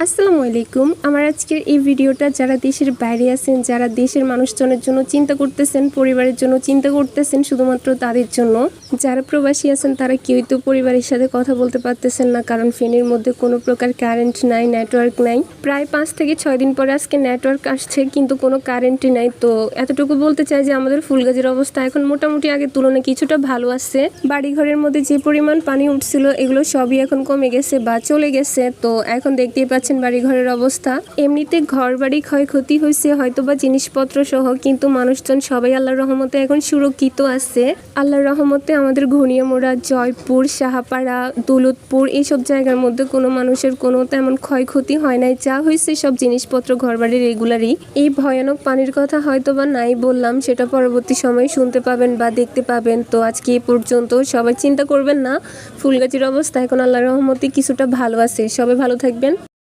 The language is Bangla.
আসসালামু আলাইকুম। আমার আজকের এই ভিডিওটা যারা দেশের বাইরে আছেন, যারা দেশের মানুষজনের জন্য চিন্তা করতেছেন, পরিবারের জন্য চিন্তা করতেছেন, শুধুমাত্র তাদের জন্য। যারা প্রবাসী আছেন তারা কেউই তো পরিবারের সাথে কথা বলতে পারতেছেন না, কারণ ফেনীর মধ্যে কোনো প্রকার কারেন্ট নাই, নেটওয়ার্ক নাই। প্রায় 5 থেকে 6 দিন পরে আজকে নেটওয়ার্ক আসছে, কিন্তু কোনো কারেন্টই নাই। তো এতটুকু বলতে চাই যে আমাদের ফুলগাজীর অবস্থা এখন মোটামুটি আগের তুলনায় কিছুটা ভালো আছে। বাড়িঘরের মধ্যে যে পরিমাণ পানি উঠছিল এগুলো সবই এখন কমে গেছে বা চলে গেছে। তো এখন দেখতেই পাচ্ছেন বাড়ি ঘরের অবস্থা। এমনিতে ঘর বাড়ি ক্ষয়ক্ষতি হয়েছে হয়তোবা জিনিসপত্র সহ, কিন্তু মানুষজন সবাই আল্লাহর রহমতে এখন সুরক্ষিত আছে। আল্লাহর রহমতে আমাদের ঘনিয়ামোড়া, জয়পুর, সাহাপাড়া, দৌলতপুর এইসব জায়গার মধ্যে কোনো মানুষের কোনো তেমন ক্ষয়ক্ষতি হয় নাই। যা হয়েছে সব জিনিসপত্র ঘরবাড়ির রেগুলারই। এই ভয়ানক পানির কথা হয়তোবা নাই বললাম, সেটা পরবর্তী সময়ে শুনতে পাবেন বা দেখতে পাবেন। তো আজকে এই পর্যন্ত। সবাই চিন্তা করবেন না, ফুলগাজীর অবস্থা এখন আল্লাহর রহমতে কিছুটা ভালো আছে। সবাই ভালো থাকবেন।